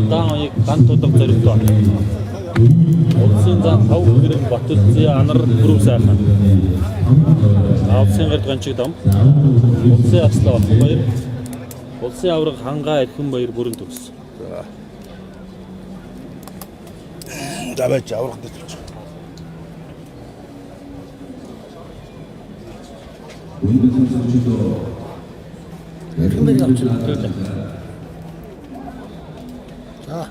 гаан оёг ган тулга зоригтой. Улсын зам 5 гэрэг Батүлзээ анар бүрүү сайхан. Улсын гэрд ганчиг дам. Улсын аслаа баяр. Улсын авраг хангаа эрхэн баяр бүрэн төгс. Давайте авраг дэвч. Эрхэн баяр авчих. За.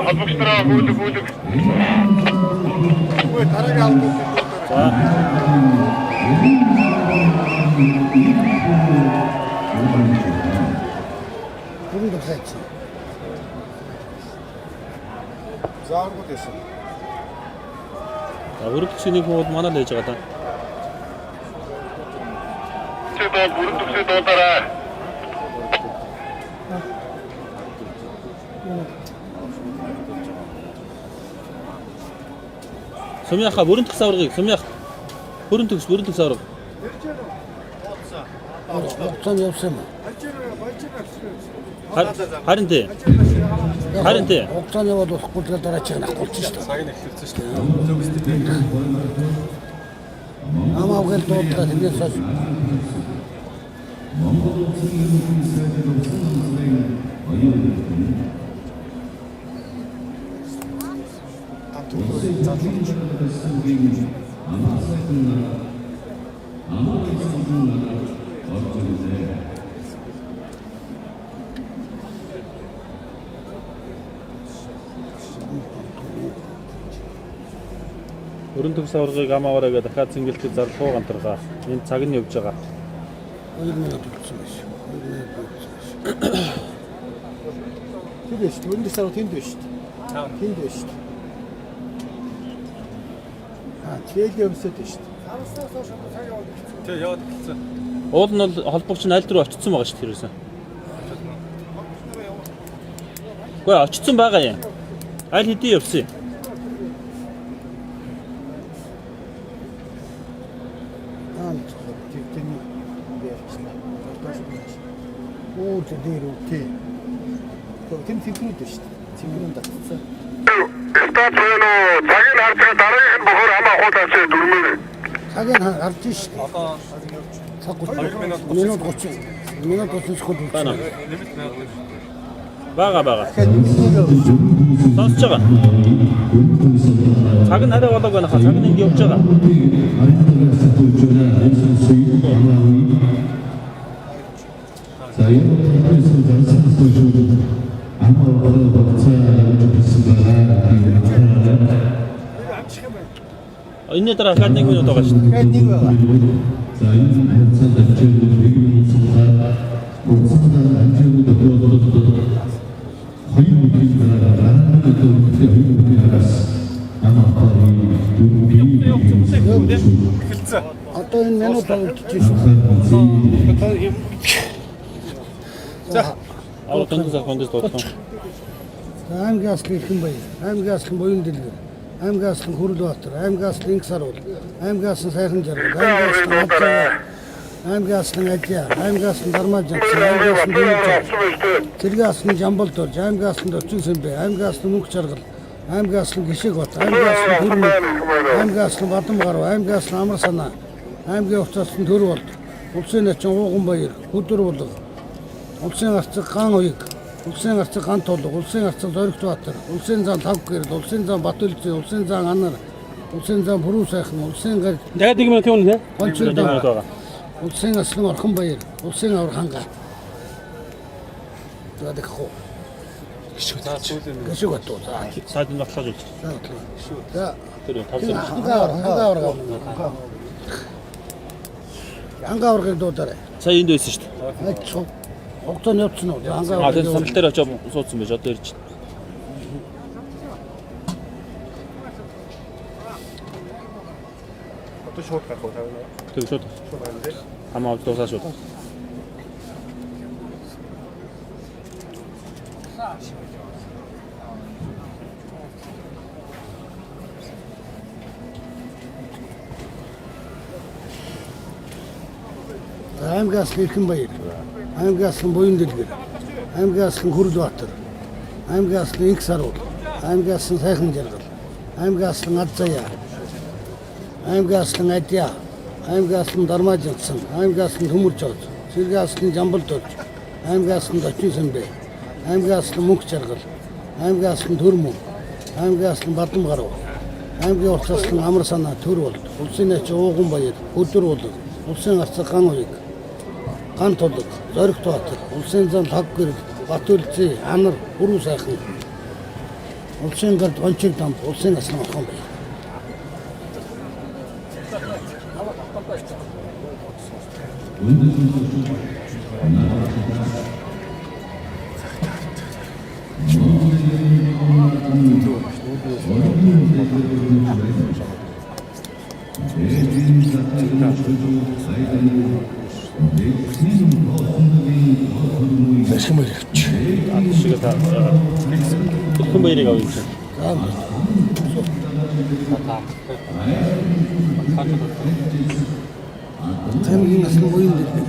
Халбогчтраа гүйлэг. Ой тараг алгүй. За. Бүрэн төгсөөч. Зааргууд яасан. Өргөцөний хууд манай л ээж байгаа та. Чи доо бүрэн төгсөө дуулаарай. Сумьяха бүрэн төгс аврагыг сумьях. Бүрэн төгс авраг. Хугацаанд явсан юм. Харин тий. Хугацаанд яваад болохгүй л дараа чинь нахгуулчих шүү дээ. Цагийг эхлүүлсэн шүү дээ. Амаагаар дуудаад инээс хойш Өрөн төгс аврагыг амаараа дахиад цэнгэлтэд зарлахуу гантргаа. Энэ цаг нь явж байгаа. 2 минут болсон биш. 2 минут болсон биш. Тэр биш. Өрөндөө сар тэнд биш шүү дээ. Тэнд биш шүү дээ. Тэгэл явсаад биш шүү дээ. Тэг яваад гэлцэн. Уул нь бол холбогч нь аль руу очсон байгаа шүү дээ тэрөөсөө. Гэхдээ очсон байгаа юм. Аль хэдийн явсан юм. Дээр үгүй. Тэм тэмрүүд биш шүү дээ. Тэмрүүд татсан. Стат байна уу? Цагийн харцаа дараагийнх нь бохор хамаа хуудаач дөрмөр. Цагийг харж шүү дээ. Одоо Цаг 30 минут 30 секунд Байна. үлдсэн. Бага. Сонсож байгаа. Цаг нь арай болоог байна хаа. Цаг нь ингэ явж байгаа. Энэ дараа дахиад 1 минут байгаа шүү дээ. Тэгээд нэг байгаа. За энэ хэмжээнд амжилт нэгэн цуглаа уцсан амжилт хоёр бүхий гараад хоёраас эхэлсэн. Одоо энэ минут болчихсон шүү. За Авраг тань захондос дуудлаа. Аймгийн аслын Эрхэн баяр, аймгийн аслын Буян дэлгэр, аймгийн аслын Хүрлбаатар, аймгийн аслын Инх саруул, аймгийн аслын Сайхан жаргал, аймгийн аслын Хавцаа, аймгийн аслын Ажаа, аймгийн аслын Дармажанц, аймгийн аслын Дэмжээ, Цэргийн аслын Жамбалдорж, аймгийн аслын Дөрчин Сэмбэ, аймгийн аслын Мөнх жаргал, аймгийн аслын Гişэкбат, аймгийн аслын Хүрмэг, аймгийн аслын Бадамгарав, аймгийн аслын Амар санаа, аймгийн хувьц аслын Төрволд, улсын начин Ууган баяр, Хөдөр булга, улсын арцаг Ган уяг, улсын арцаг Ган тулга, улсын арцаг Зоригтбаатар, улсын зам Тав гэрэл, улсын зам Батүлзээ, улсын зам Анар, улсын зам Бүрүү сайхан, улсын гэр Дахиад 1 минут явна тий. Гончил минут байгаа. улсын аслан Орхон баяр, улсын авар ханга. За дэхүү. Гişэкбат туу. Саад нь батлаж үзье. За. Тэр 5 Ханга аваргыг дуудаарай. сая энд байсан шүү дээ. Айцуу. Хугацаанд явцсан уу? Ханга А тэр сандал дээр очиж суудсан байж одоо ирж. одоо шууд гарах уу тавина. Тэр шууд Шууд байна тий. хамаа авч дуусаа шууд. Аймгийн аслын Эрхэнбаяр, аймгийн аслын Буяндэлгэр, аймгийн аслын Хүрдбаатар, аймгийн аслын Инх Саруул, аймгийн аслын Сайхан Жаргал, аймгийн аслын Ад Заяа, аймгийн аслын Адьяа, аймгийн аслын Дармажинсан, аймгийн аслын Төмөржод, Сэргийн аслын Жамбалдорж, аймгийн аслын Дочин Сэмбэ, аймгийн аслын Мөнх Жаргал, аймгийн аслын Төрмөн, аймгийн аслын Бадамгарав, аймгийн улс аслын Амар Санаа Төрволд, улсын ачаа Ууганбаяр, Өдөр улаг, улсын арцаг Ган уяг, Ган тулаг, Зоригт Баатар, улсын зам Лавгэрэг, Батүлзий, Анар, Бүрүү сайхан, улсын гард Гончиг дамб, улсын аслан Орхон бай. 아저씨가 다 큰 바이리가 어디 있어? аймгийн аслан Буяндэлгэр,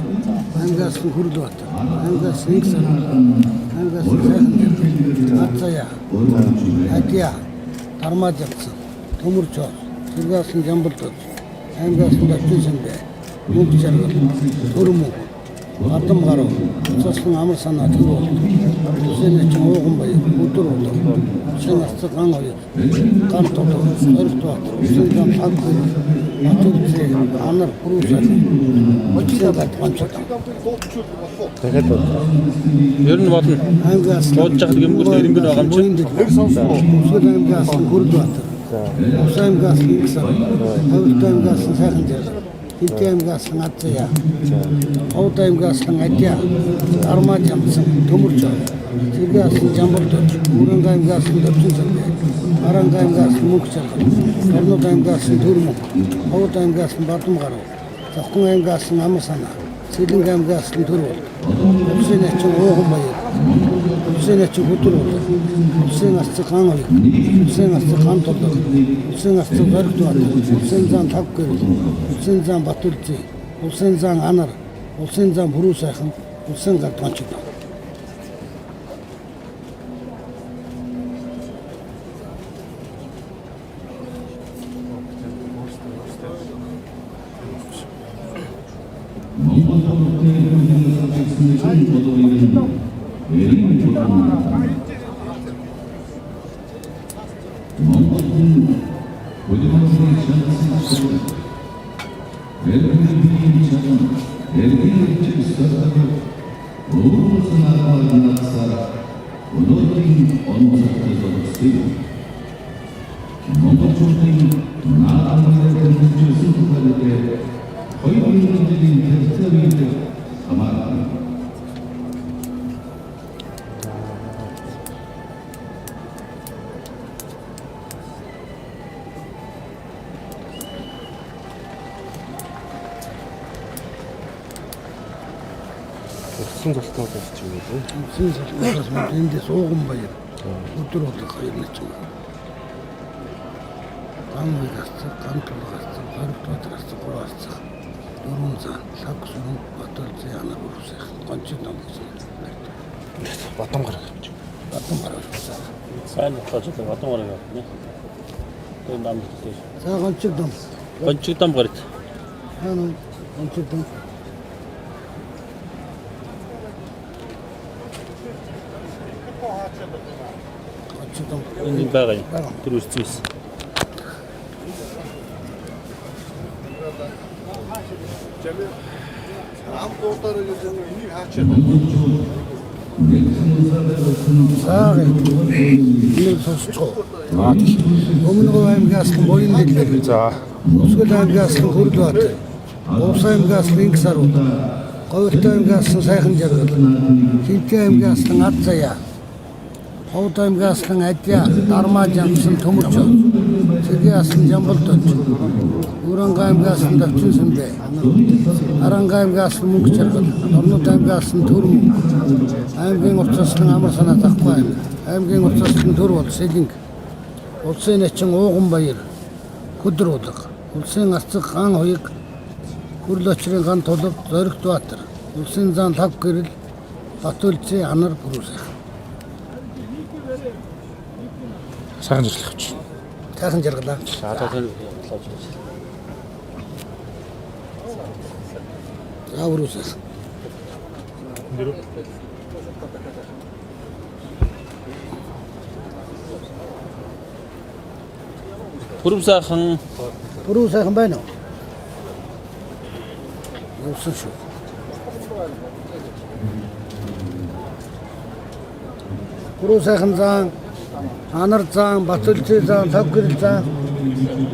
аймгийн аслан Хүрдбаатар, аймгийн аслан Инх Саруул, аймгийн аслан Сайхан Жаргал, Ад Заяа, Адьяа, Дармажинсан, Төмөржод, Сэргийн аслан Жамбалдорж, аймгийн аслан Дочин Сэмбэ, Мөнх Жаргал, Төрмөн, Бадамгарав, улс аслан Амар Санаа Төрволд, улсын ачаа Ууганбаяр, Өдөр улаг, улсын арцаг Ган уяг, Ган тулаг, Зоригт Баатар, улсын зам Лавгэрэг, Батүлзий, Анар, Бүрүү сайхан, улсын гард Гончиг дамб. дахиад ер нь болно. аймгийн аслан Дуудаж хахад гэмгүүр ирэмгэн байгаа юм чинь. Өсгөл аймгийн аслан Хүрдбаатар, Ус аймгийн аслан Инх Саруул, Ховд аймгийн аслан Сайхан Жаргал, Хинтээ аймгийн аслан Ад Заяа, Ховд аймгийн аслан Адьяа, Дармажинсан, Төмөржод, Сэргийн аслан Жамбалдорж, Бүрэнг аймгийн аслан Дочин Сэмбэ, Аранг аймгийн аслан Мөнх Жаргал, Орнод аймгийн аслан Төрмөн, Ховд аймгийн аслан Бадамгарав, Завхан аймгийн аслан Амар Санаа, Сэлэнг аймгийн аслан Төрволд, улсын ачаа Ууганбаяр, улсын ачаа Өдөр улаг, улсын арцаг Ган уяг, улсын арцаг Ган тулаг, улсын арцаг Зоригт Баатар, улсын зам Лавгэрэг, улсын зам Батүлзий, улсын зам Анар, улсын зам Бүрүү сайхан, улсын гард Гончиг дамб. Усан залтнууд бас ч юм уу. Улсын салбараас эндээс Ууганбаяр, Өдөр улаг хоёр нэг юм. Ган уяг арцаг, Ган тулаг арцаг, Зоригт Баатар арцаг, Бүрүү арцаг, Дөрвөн зам, Лавгэрэг, Батүлзий, Анар, Бүрүү сайхан, Гончиг дамб гэсэн. Бадамгараг юм чи. Бадамгарав. Сайн болчихлоо Бадамгараг явна. Тэр дамд дээр. За Гончиг дамб. Гончиг дамб гарт. Хаана Гончиг дамб. Гончиг дамб. Энэ байгаа юм. Тэр үссэн юм. ам дуудаараа гэж энийг хаачаад Саагаад энэ сонсцоо. Өмнө аймгийн аслан Буяндэлгэр. За. Өсгөл аймгийн аслан Хүрдбаатар. Увс аймгийн аслан Инх Саруул. Говьт аймгийн аслан Сайхан Жаргал. Хинтээ аймгийн аслан Ад Заяа. Ховд аймгийн аслан Адьяа, Дармажинсан, Төмөржод. Цэргийн аслан Жамболд орж. Өвранга аймгийн аслан Давчин Сүмбэ. Аранга аймгийн аслан Мөнгө Жаргал. Дорнод аймгийн аслан Төрмөн. Аймгийн урт аслан Амар санаа Тахгүй аймаг. Аймгийн урт аслан Төр бол Сэлэнг. Улсын начин Ууганбаяр. Хөдөр улга. Улсын арцаг Ган Хуйг. Хүрл очрын Ган Тулг. Зоригт Баатар. Улсын зан Тав гэрэл. Батүлцээ Анар Бүрүүсэх. Сайхан зэрлэх авч. Сайхан жаргалаа. Одоо тэр талааж байна. За Бүрүүсэх. Бүрм сайхан Бүрүүсэх байна уу? Явсан шүү. Бүрүүсэх зан Анар зан, Батүлцээ зан, Тав гэрэл зан.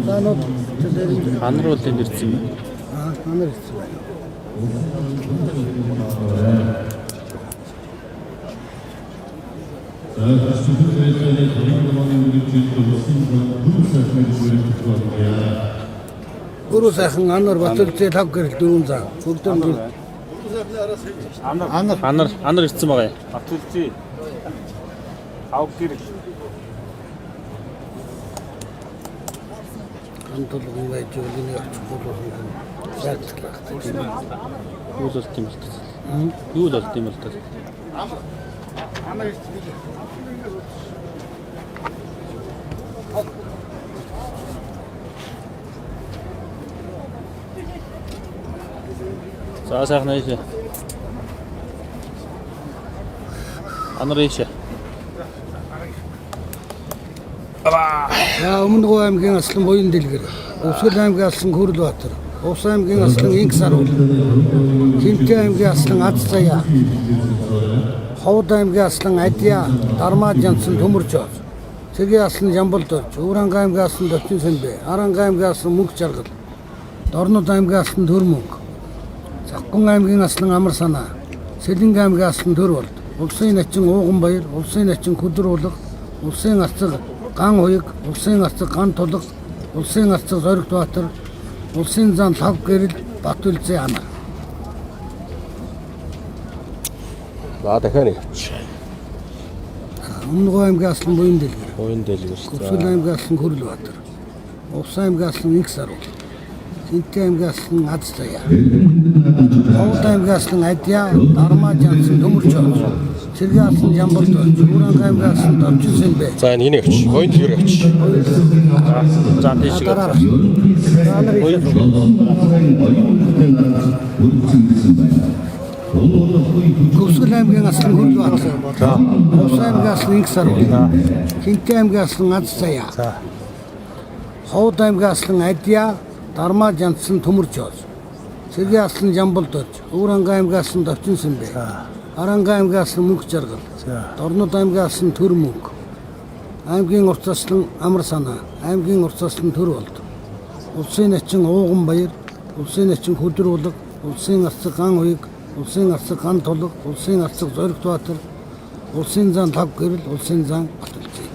Заанууд тэр ханар бол энд ирсэн юм. Анар ирсэн байна. Бүрүүсэхэн Анар Батүлцээ Тав гэрэл 4 зан. Бүгдөө Анар ирсэн байгаа юм. Батүлцээ. Ав гэр. Антолгон байж үгүй очих болгоно. Шаардлага. Юу л тийм л дээ. Юу л тийм л дээ. За сайхан ийшээ. Анар ийшээ. За Өмнөг аймгийн аслан Буян Дэлгэр, Өвсгөл аймгийн аслан Хөрлбаатар, Увс аймгийн аслан Инг Саруул, Хинтээ аймгийн аслан Аз Заяа, Ховд аймгийн аслан Адья, Дармаа Жансан Төмөржөө, Цэргийн аслан Жамболд орж, Өвранга аймгийн аслан Давчин Сүмбэ, Аранга аймгийн аслан Мөнгө Жаргал, Дорнод аймгийн аслан Төрмөнг, Завхан аймгийн аслан Амар санаа, Сэлэнг аймгийн аслан Төрволд, Улсын начин Ууганбаяр, Улсын начин Хөдөр улга, Улсын арцаг Ган Хуйг, Улсын арцаг Ган Тулг, Улсын арцаг Зоригт Баатар, Улсын зан Тав гэрэл Батүлцээ Анар. За дахиад нэг. Өмнөг аймгийн аслан Буян Дэлгэр, Буян Дэлгэр. Өвсгөл аймгийн аслан Хөрлбаатар, Увс аймгийн аслан Инг Саруул, Хинтээ аймгийн аслан Аз Заяа, Ховд аймгийн аслан Адья, Дармаа Жансан Төмөржөө, Цэргийн аслан Жамболд орж, Өвранга аймгийн аслан Давчин Сүмбэ. За энэ хийнэ авч. Хойд гэр авч. За тийш. Дараа. Өвсгөл аймгийн аслан Хөрлбаатар. Увс аймгийн аслан Инг Саруул. Хинтээ аймгийн аслан Аз Заяа. Ховд аймгийн аслан Адья, Дармаа Жансан Төмөржөө. Цэргийн аслан Жамболд орж, Өвранга аймгийн аслан Давчин Сүмбэ. Аранга аймгийн аслан Мөнгө Жаргал. Дорнод аймгийн аслан Төрмөнг. Аймгийн урт аслан Амар санаа, аймгийн урт аслан Төрволд. Улсын начин Ууганбаяр, улсын начин Хөдөр улга, улсын арцаг Ган Хуйг, улсын арцаг Ган Тулг, улсын арцаг Зоригт Баатар, улсын зан Тав гэрэл, улсын зан Батүлцээ.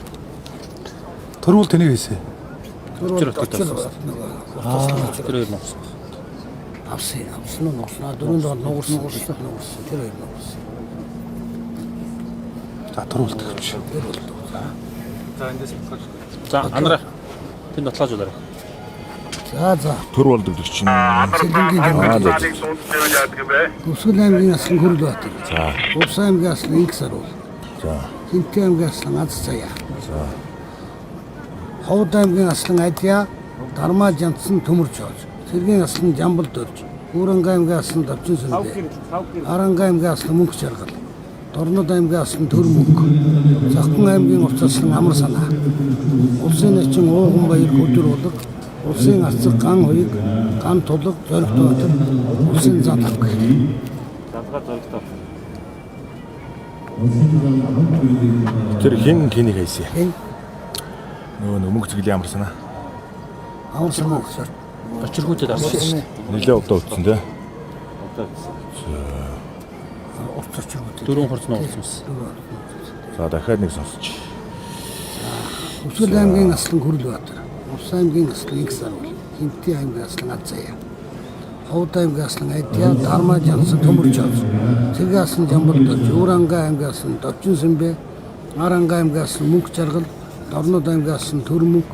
Төрүүл тэнийг хийсэн. Тэр хоёр ногс. Авсан нууснаа дөрөв доод нуурсан. Тэр хоёр нуурсан. За төрүүлт авч. За Анар тэнд батлааж удаа. За. Төр болдог гэж чинь. Сэлэнгийн Жамболд. Өвсгөл аймгийн аслан Хөрлбаатар. За. Увс аймгийн аслан Инг Саруул. За. Хинтээ аймгийн аслан Аз Заяа. Ховд аймгийн аслан Адья, Дармаа Жансан Төмөржөө. Цэргийн аслан Жамболд орж, Өвранга аймгийн аслан Давчин Сүмбэ. Аранга аймгийн аслан Мөнгө Жаргал. Дорнод аймгийн аслан Төрмөнг. Завхан аймгийн урт аслан Амар санаа. Улсын начин Ууганбаяр Хөдөр улга, улсын арцаг Ган Хуйг, Ган Тулг, Зоригт Баатар, улсын зан Тав гэрэл. Задгаа зоригтой. Тэр хин хэнийг хийсэн. Хэн Нөгөө мөнгө зэглээ ямар санаа. Амар санаа гэсээр Очирхүүдэд авсан. Нилээ удаа утсан тий. урт очиргууд. Дөрөв хурц нууцсан. За дахиад нэг сонсч. Өвсгөл аймгийн аслан Хөрлбаатар. Улс аймгийн аслан Инх саруул. Хинтээ аймгийн аслан Аззаяа. Ховд аймгийн аслан Айдяа, Дармаа жансан Төмөрч ав. Цэргийн аслан Жамбалдорж, Ууранга аймгийн аслан Довчин Сүмбэ, Аранга аймгийн аслан Мөнх Жаргал, Дорнод аймгийн аслан Төрмөг,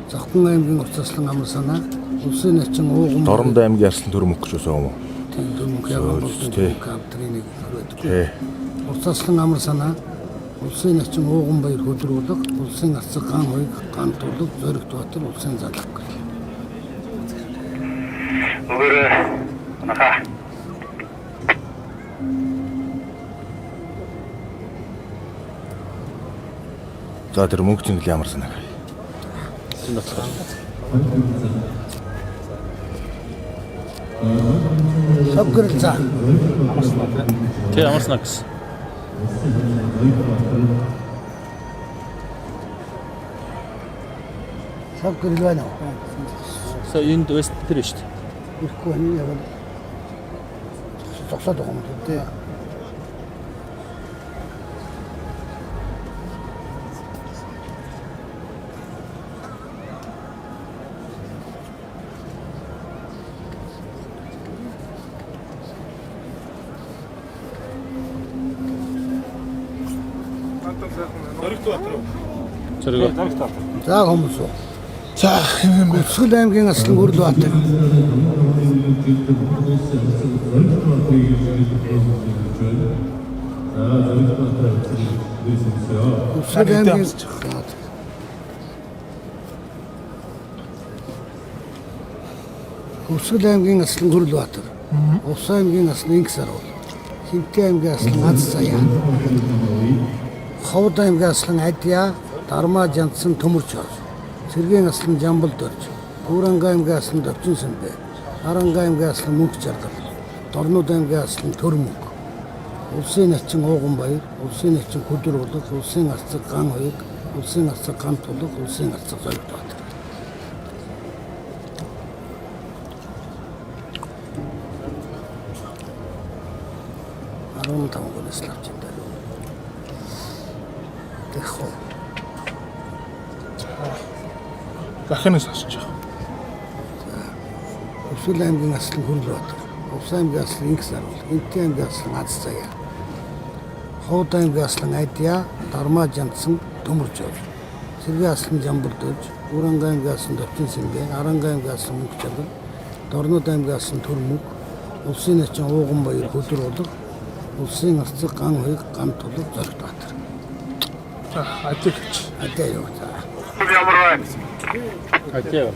Завхан аймгийн урт аслан Амар санаа, Улсын начин Ууган. Дорнод аймгийн арслан Төрмөг гэж байсан юм уу? Төрмөг яваа каптриныг хөрөөдөг. Тий. Урт аслан Амар санаа, Улсын начин Ууган баяр хөдрүүлэг, Улсын арцаг Ган хоёг Ган тулг, Зоригт Батар, Улсын залах. Өгөр наха. За тэр мөнгө зингээл ямар санаа. Энэ баталгаа. Савгэрэл за. Тэ амарснаа гэсэн. Савгэрэл байна уу? За энд вест тэр шүү дээ. Ирэхгүй байна яг. Зогсоод байгаа юм тий. Зэрэг. За хүмүүс уу. За Өсгөл аймгийн аслан Гүрлбаатар. Өсгөл аймгийн Өсгөл аймгийн аслан Гүрлбаатар. Улс аймгийн аслан Инх саруул. Хинтээ аймгийн аслан Аззаяа. Ховд аймгийн аслан Айдяа, Дармаа жансан Төмөрч ав. Цэргийн аслан Жамбалдорж, Ууранга аймгийн аслан Довчин Сүмбэ, Аранга аймгийн аслан Мөнх Жаргал, Дорнод аймгийн аслан Төрмөг, Улсын начин Ууган баяр, Улсын начин Хөдрүүлэг, Улсын арцаг Ган хоёг, Улсын арцаг Ган тулг, Улсын арцаг Зоригт Батар. Арван таван гонос лавч энэ даа. Тэхо. Дахинаас асууж байгаа. Өсгөл аймгийн аслан Гүрлбаатар, Улс аймгийн аслан Инх саруул, Хинтээ аймгийн аслан Аззаяа, Ховд аймгийн аслан Айдяа, Дармаа жансан Төмөрч ав. Цэргийн аслан Жамбалдорж, Ууранга аймгийн аслан Довчин Сүмбэ, Аранга аймгийн аслан Мөнх Жаргал, Дорнод аймгийн аслан Төрмөг, Улсын начин Ууган баяр хөдрүүлэг, Улсын арцаг Ган хоёг Ган тулг, Зоригт Батар. За ажигч. Адаа юу за. Ямар байна? Хатяа.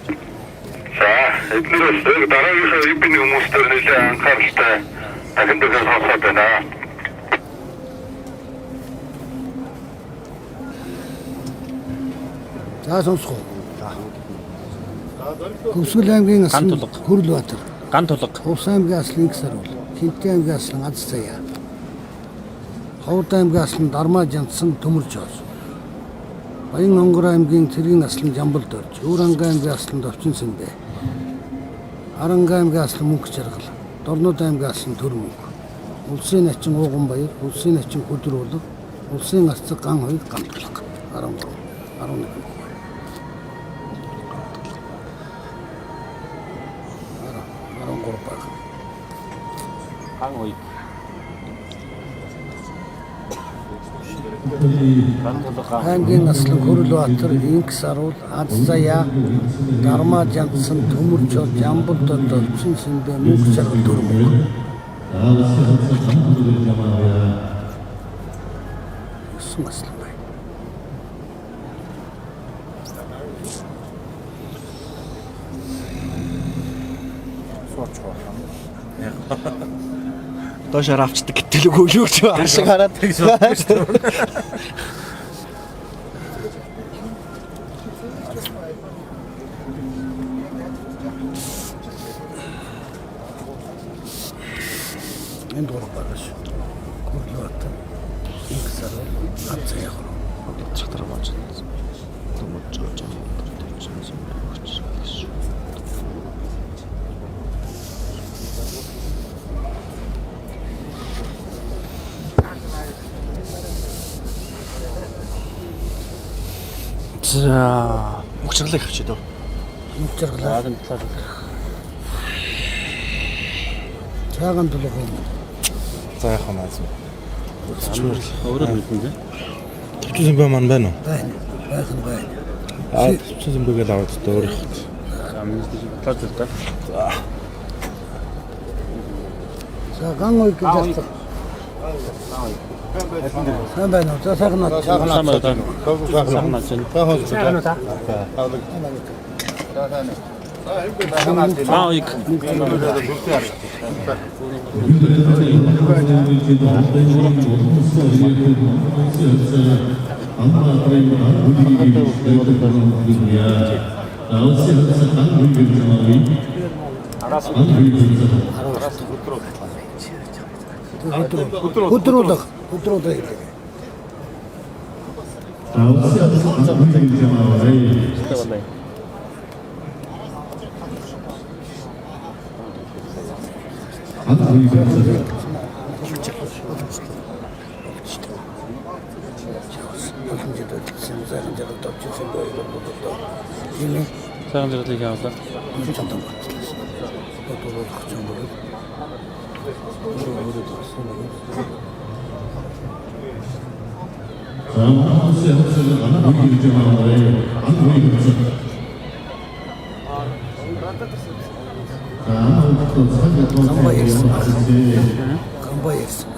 За, эднээс дараагийнхаа ривбиний хүмүүстээр нэлээд анхааралтай дахин дахин сонсоод байна. За сонсгоо. Өсгөл аймгийн аслан Ган тулг. Гүрлбаатар. Ган тулг. Улс аймгийн аслан Инх саруул, Хинтээ аймгийн аслан Аззаяа, Ховд аймгийн аслан Дармаа жансан Төмөрч ав. Баян Онгор аймгийн цэргийн аслан Жамбалдорж, Ууранга аймгийн аслан Довчин Сүмбэ, Аранга аймгийн аслан Мөнх Жаргал, Дорнод аймгийн аслан Төрмөг, Улсын начин Ууган баяр, Улсын начин Хөдрүүлэг, Улсын арцаг Ган хоёг Ган тулг. 11. Хан ой. Аймгийн аслан Гүрлбаатар, Инх саруул, Аззаяа, Дармаа жансан Төмөрч ав, Жамбалдорж, Довчин Сүмбэ, Мөнх Жаргал, Төрмөг. Өсгөл аслан бай. Доошоор авчдаг гэтэл өглөөч ашиг хараад Энд гурав багш. Гүрлбаатар, Инх саруул, Аззаяа. чатар болж байна. Төмөж жоо За Мөхчрлэг хөвчөө. Нүгчэрлээ. Наадын талаар Цагаан дулууг юм. За яах вэ наас. өөрөөр хэлбэл Төвчсөн бай маань байна уу? Байна. Байна. Аа төвчсөн бэгээл аваад та өөр их. амнистич талаар л та. Цагаан ой гэж байна. Сайн байна уу? За сагнаа. Самаа та. Сагнаа чинь. Аа ик. Өдрөөлөг. Цагаан зэрэглийг явуулаа. Камбай ирсэн.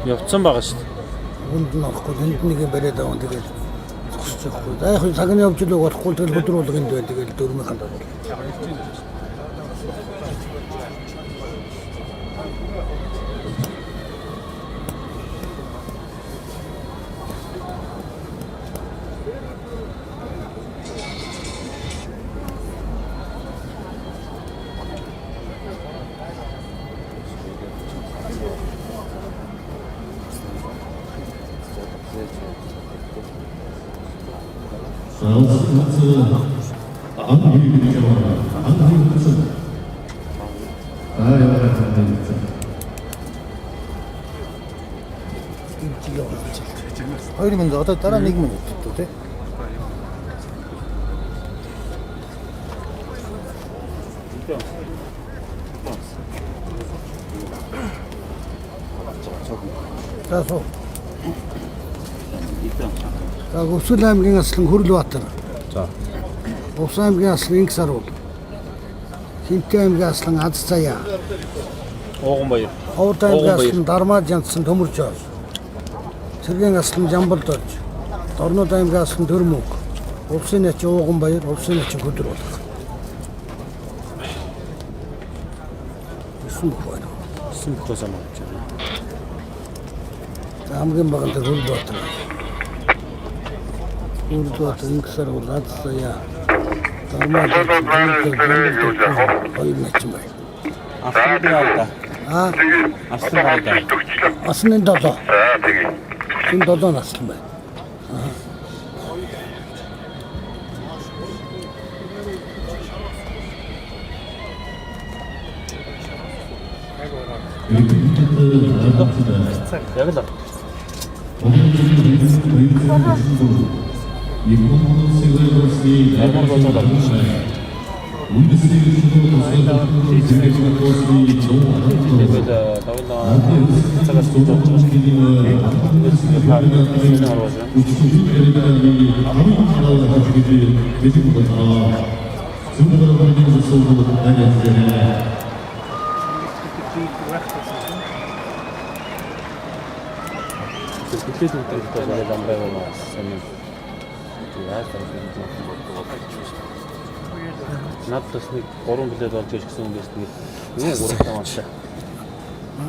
Явцсан байгаа шүү дээ. Хүнд нь орохгүй, энд нэг юм бариад аван тэгээд зогсож байхгүй. За яг цагааны явж л болохгүй тэгэл өдрөөлөг энд байна тэгэл дөрмийн хандаад. Хоёр минут одоо дараа 1 минут тий. Тасо. За Өвсгөл аймгийн аслан Хөрлбаатар. За. Увс аймгийн аслан Инксаруул. Хинтээ аймгийн аслан Аз Заяа. Ууганбаяр. Ховд аймгийн аслан Дармаа Жандсан Төмөржоос. Цэргийн аслан Жамбалдорж. Дорнод аймгийн аслан Төрмөг. Улсын начин Ууганбаяр, улсын начин Хөдрүүлэх. Сэн бүхөө самаа гэж байна. За хамгийн баган дээр Хөрлбаатар. Хөрлбаатар Инксаруул Аз Заяа. Дармаа Жандсан хоёр начин бай. Асны байда. Аа, Асны байда. асны 7. За тэгээ. Энэ 7 наслан байна. Яг л. Надад нэг 3 билет болж ирэх гэсэн юм байсан. Нэг 3 тамаашаа.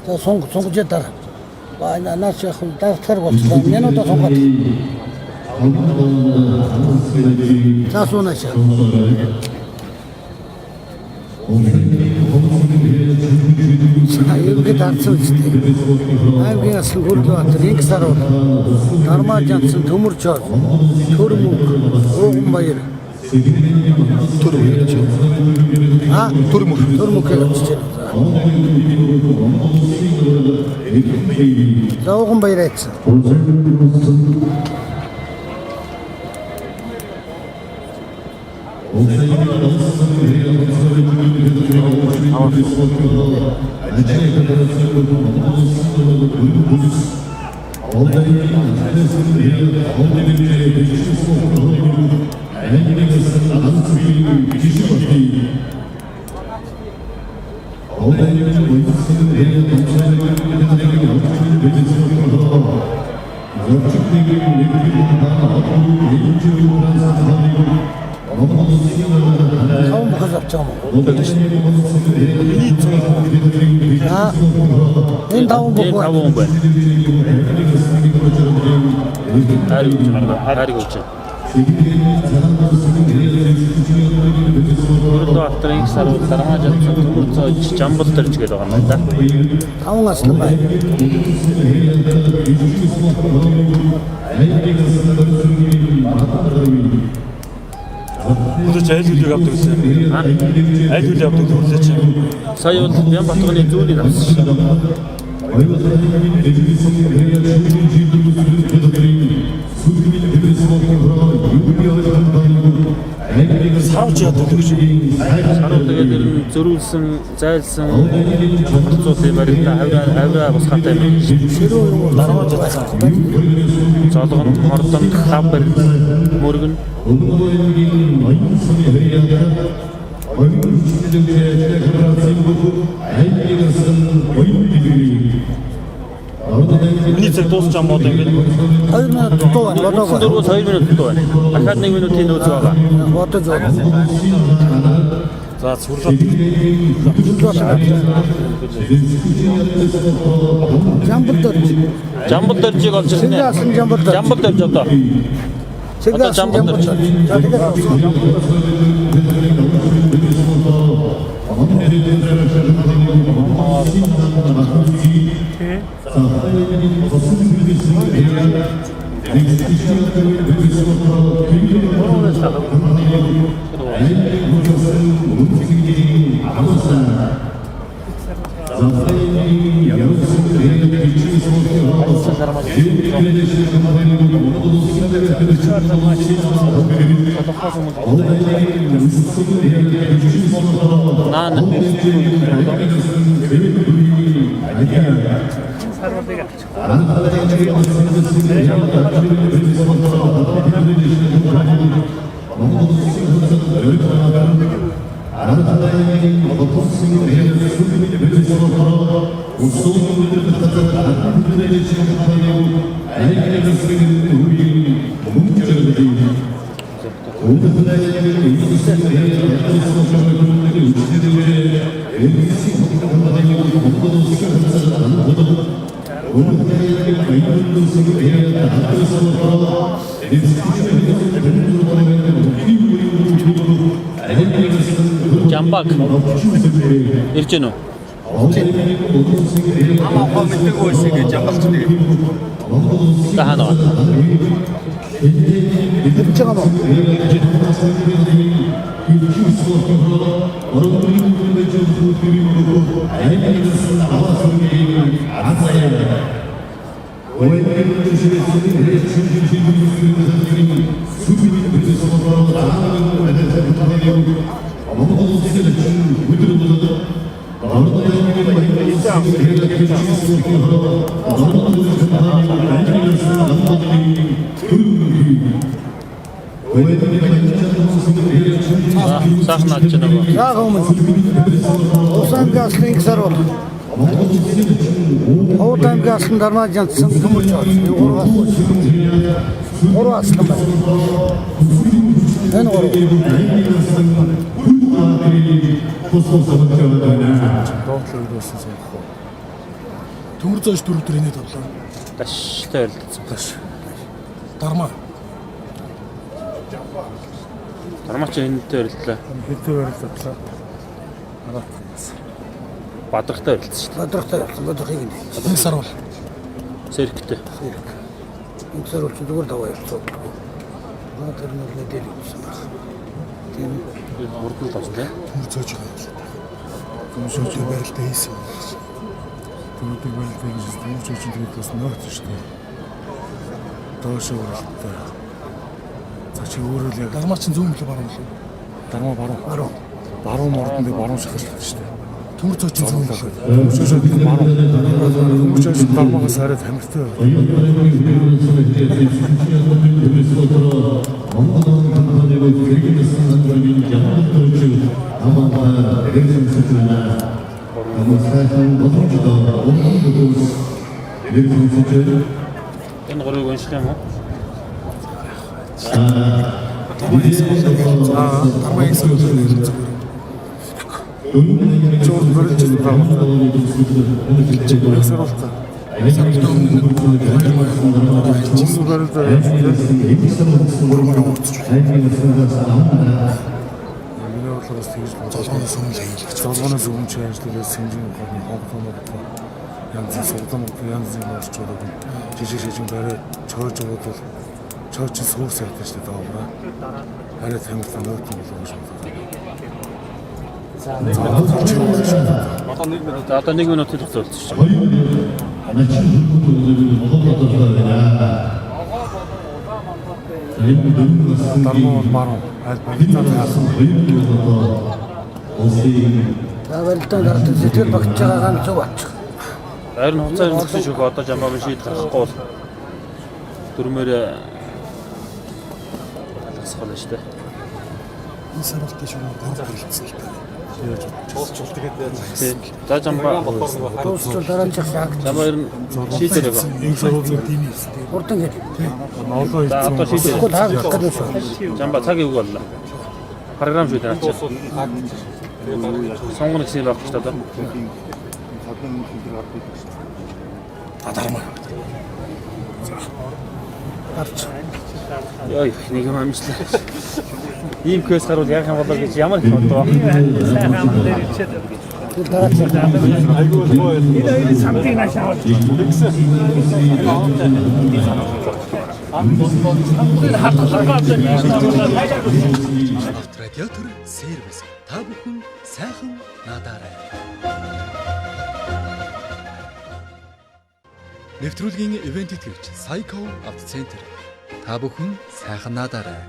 За сонгож дараа. Баа наач яг давтар болчихлоо. Минут сонгоод. За суунаач. Аюулгүй танцсан үстэй. Аймгийн аслан Хөрлбаатар, Инксаруул, Дармаа Жандсан Төмөржоос, Төрмөг, Ууганбаяр. Төрмөх гэж байна. За уган баяраач. Таван бахаж авч байгаа юм. Энэ таван бах. Энэ таван байна. Хариг өгч. Бүрдбаатарын их сарууд дараа жадсан төмөрцөө Жамбал төрж гээд байгаа юм да. Таван аслан байна. Үрж айл хүлээг авдаг гэсэн. Айл хүлээг авдаг төрлөөч. Сая бол Бямбатганы зүүнийг авсан шүү. Сарвч яадаг гэж. Сарууд тэгээд ер нь зөрүүлсэн, зайлсан зурцуудын барилда хавраа босгаатай юм. Дараа жадсан. Золгон, мордон, хабар, мөргөн Миний цаг дуусч юм одоо ингэж 2 минут дутуу байна. Бодоогоо. 2 минут дутуу байна. Дахиад 1 минутын нөөц байгаа. Бодож байна. за сүрлээ. Жамбал дөржиг олж ирсэн. Сингаасан Жамбал дөрж. Жамбал дөрж одоо. Одоо Жамбал дөрж. За тэгээд Наан Жамбаг ирж гэнэ үү? Амаа мэддэг үсэ гэж ямарч нэг. Таана. ирж байгаа мó. Сахнаач нэг. Яг өмнө. Усан гаслын сарууд. Оудан гаслын дармаа жантсан төмөрч байна. Гурван аслан байна. Энэ гурав. Төмөр зоош дөрөв төрөний тавлаа. Таштай байлдсан. Дармаа. Дармаач энэтэй байлдлаа. Хэдтэй барилдлаа. Бадрахтай байлдсан шүү Бадрахтай бадрахыг нь. Энэ сар бол Сэрэгтэй. Энэ сар бол зүгээр даваа явцсан. Бадрах нэг мэдээлэл өгсөн байна. Тийм Урд нь тавсан тийм. Төмөр цоож байгаа. Төмөр цоож барилтаа хийсэн. Төмөр барилтаа хийсэн. Төмөр цоож тэгээд бас ногт шүү дээ. Доош уралтай. За чи өөрөө л яг дармаа чинь зүүн мөлөө баруун мөлөө. Дармаа баруун. Баруун мордонд баруун шахаж байдаг шүү дээ. Төмөр цоож зүүн мөлөө. Төмөр цоож баруун. Төмөр цоож дармаагаас хараад хамиртай байна. Энэ гурыг унших юм уу? Дармаа хийсэн зүйл Чууд барилж байгаа. Саралта. Саралта өмнө золгоноос өмнө ажиллаж сэнжин гадны хонхонод янз янзын орчуулдаг жижиг шижиг барай чойж аваад бол чойч суурс явдаг шүү дээ доогоо. Арай тамиртай нөт юм болов шүү дээ. Одоо 1 минут хэлцүүлчих. Дармаа баруун аль багтаад хаасан. Тавилтаа гарт сэтгэл багтж байгаа ганц зүг очих. Харин хуцаар өнгөрсөн шүүх одоо жамбаа шийд гарахгүй бол дөрмөөр талхасах болно шүү дээ. Энэ саралтаа шүү гурав хэлсэн л байна. За жамбаа Дуусчул дараачих шаг. жамбаа ер нь шийдээр байгаа. Энэ саралтын дими өстэй. Хурдан гэл. Ноолоо За одоо шийдээр. Гол хаагдах гэдэг шүү. Жамбаа цаг юу боллоо? Програм шийдээр ачаа. Сонгоно гэсэн байх гэж одоо. Дармаа. Гарч. Яа нэг юм амжлаа. Ийм квест гарвал яах юм болоо гэж ямар их бодоо. Тэр дараачих. Радиатор сервис. Та бүхэн сайхан надаарай. Нэвтрүүлгийн ивент итгэгч Psycho Автоцентр. Та бүхэн сайхан надаарай.